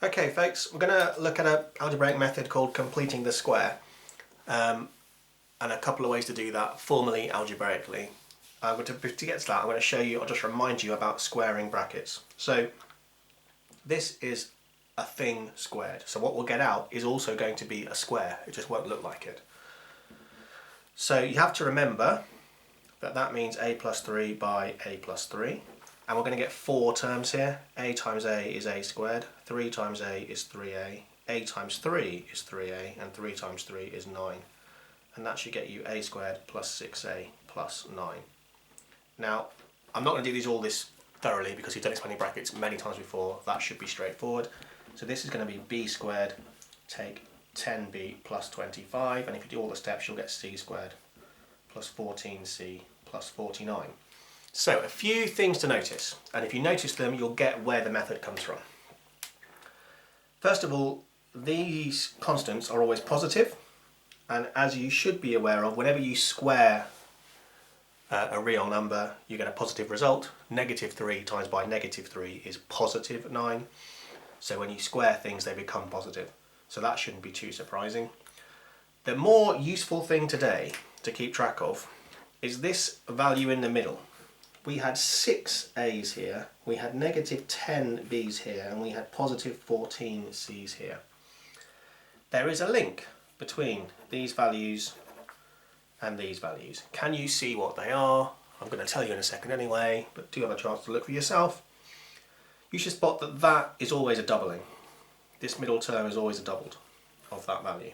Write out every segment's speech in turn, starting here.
Okay folks, we're going to look at an algebraic method called completing the square and a couple of ways to do that formally algebraically. To get to that, I'm going to show you, I'll just remind you about squaring brackets. So this is a thing squared, so what we'll get out is also going to be a square, it just won't look like it. So you have to remember that that means a plus 3 by a plus 3. And we're going to get four terms here. A times a is a squared, 3 times a is 3a, a times 3 is 3a, and 3 times 3 is 9. And that should get you a squared plus 6a plus 9. Now, I'm not going to do these all this thoroughly because you've done expanding brackets many times before. That should be straightforward. So this is going to be b squared, take 10b plus 25, and if you do all the steps you'll get c squared plus 14c plus 49. So a few things to notice, and if you notice them you'll get where the method comes from. First of all, these constants are always positive, and as you should be aware of, whenever you square a real number you get a positive result. Negative 3 times by negative 3 is positive 9, so when you square things they become positive, so that shouldn't be too surprising. The more useful thing today to keep track of is this value in the middle. We had 6 a's here, we had negative 10 b's here, and we had positive 14 c's here. There is a link between these values and these values. Can you see what they are? I'm going to tell you in a second anyway, but do have a chance to look for yourself. You should spot that that is always a doubling. This middle term is always a doubled of that value.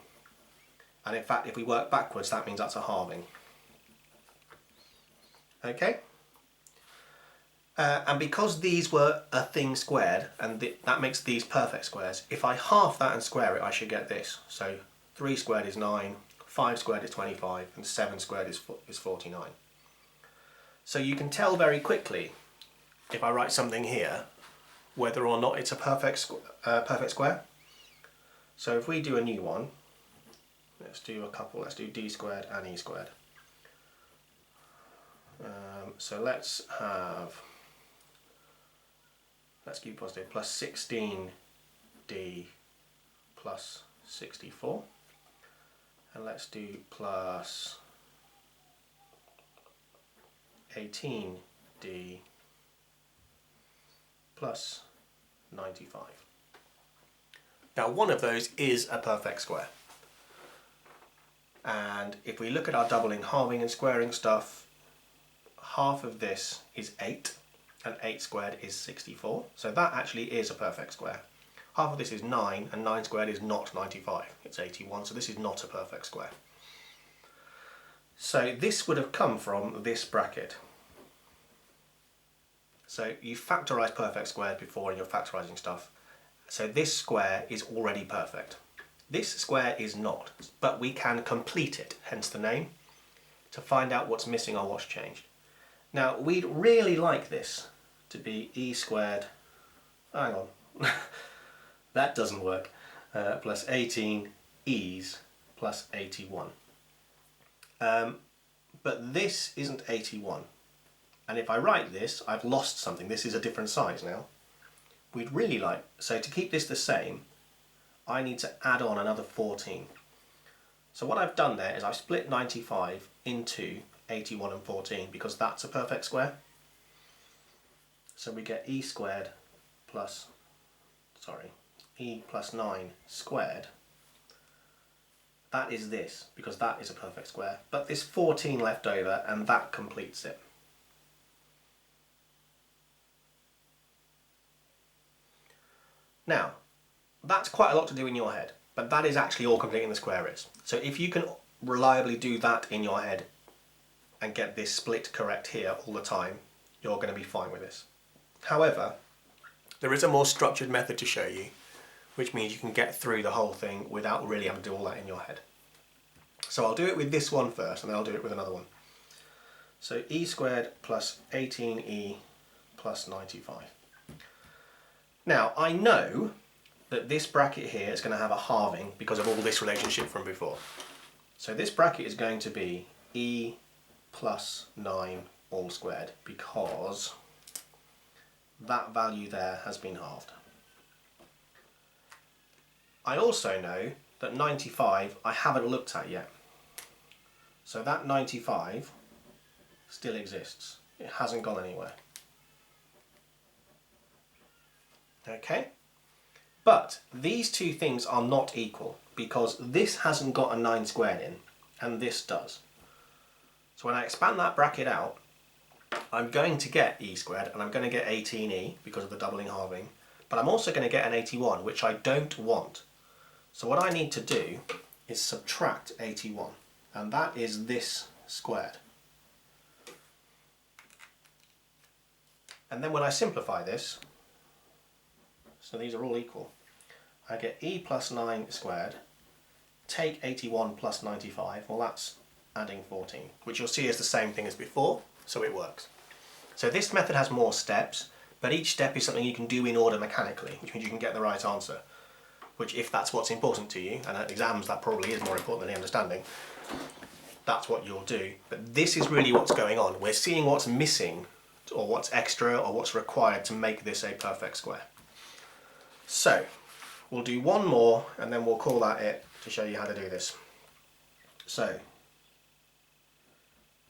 And in fact, if we work backwards, that means that's a halving. Okay? And because these were a thing squared, and that makes these perfect squares, if I half that and square it, I should get this. So 3 squared is 9, 5 squared is 25, and 7 squared is 49. So you can tell very quickly, if I write something here, whether or not it's a perfect square. So if we do a new one, let's do a couple, let's do d squared and e squared. So let's keep positive, plus 16d plus 64, and let's do plus 18d plus 95. Now one of those is a perfect square, and if we look at our doubling, halving and squaring stuff, half of this is 8, and 8 squared is 64, so that actually is a perfect square. Half of this is 9, and 9 squared is not 95, it's 81, so this is not a perfect square. So this would have come from this bracket. So you factorise perfect squared before and you're factorising stuff, so this square is already perfect. This square is not, but we can complete it, hence the name, to find out what's missing or what's changed. Now we'd really like this to be e squared, hang on, that doesn't work, plus 18 e's plus 81. But this isn't 81, and if I write this I've lost something, this is a different size now. We'd really like, so to keep this the same, I need to add on another 14. So what I've done there is I've split 95 into 81 and 14 because that's a perfect square. So we get e squared plus, e plus 9 squared. That is this, because that is a perfect square. But there's 14 left over and that completes it. Now, that's quite a lot to do in your head, but that is actually all completing the square is. So if you can reliably do that in your head and get this split correct here all the time, you're going to be fine with this. However, there is a more structured method to show you, which means you can get through the whole thing without really having to do all that in your head. So I'll do it with this one first, and then I'll do it with another one. So e squared plus 18e plus 95. Now I know that this bracket here is going to have a halving because of all this relationship from before. So this bracket is going to be e plus 9 all squared because that value there has been halved. I also know that 95 I haven't looked at yet. So that 95 still exists. It hasn't gone anywhere. Okay? But these two things are not equal because this hasn't got a 9 squared in and this does. So when I expand that bracket out, I'm going to get e squared and I'm going to get 18e because of the doubling halving, but I'm also going to get an 81, which I don't want. So what I need to do is subtract 81, and that is this squared. And then when I simplify this, so these are all equal, I get e plus 9 squared, take 81 plus 95, well that's adding 14, which you'll see is the same thing as before, so it works. So this method has more steps, but each step is something you can do in order mechanically, which means you can get the right answer. Which, if that's what's important to you, and at exams that probably is more important than the understanding, that's what you'll do. But this is really what's going on. We're seeing what's missing, or what's extra, or what's required to make this a perfect square. So, we'll do one more, and then we'll call that it to show you how to do this. So,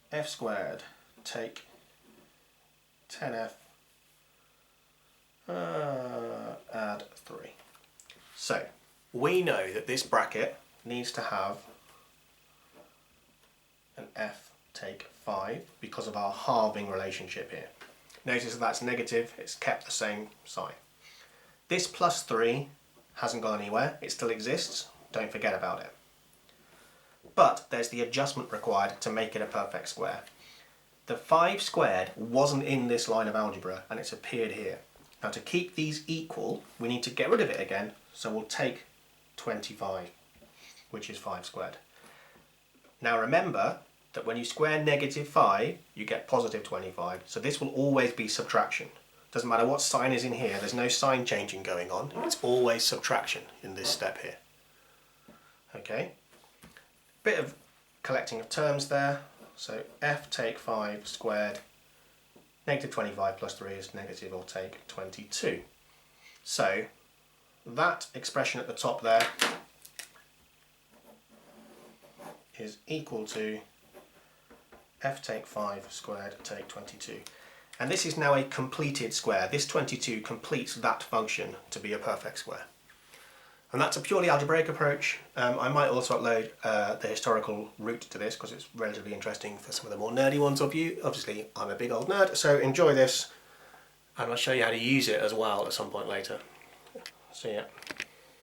f squared, take 10f, add 3. So, we know that this bracket needs to have an f take 5 because of our halving relationship here. Notice that that's negative, it's kept the same sign. This plus 3 hasn't gone anywhere, it still exists, don't forget about it. But there's the adjustment required to make it a perfect square. The 5 squared wasn't in this line of algebra and it's appeared here. Now to keep these equal, we need to get rid of it again, so we'll take 25, which is 5 squared. Now remember that when you square negative 5, you get positive 25, so this will always be subtraction. Doesn't matter what sign is in here, there's no sign changing going on, it's always subtraction in this step here. Okay, bit of collecting of terms there, so f take 5 squared, negative 25 plus 3 is negative, or take 22. So that expression at the top there is equal to f take 5 squared take 22. And this is now a completed square. This 22 completes that function to be a perfect square. And that's a purely algebraic approach. I might also upload the historical route to this because it's relatively interesting for some of the more nerdy ones of you. Obviously, I'm a big old nerd, so enjoy this. And I'll show you how to use it as well at some point later. See ya.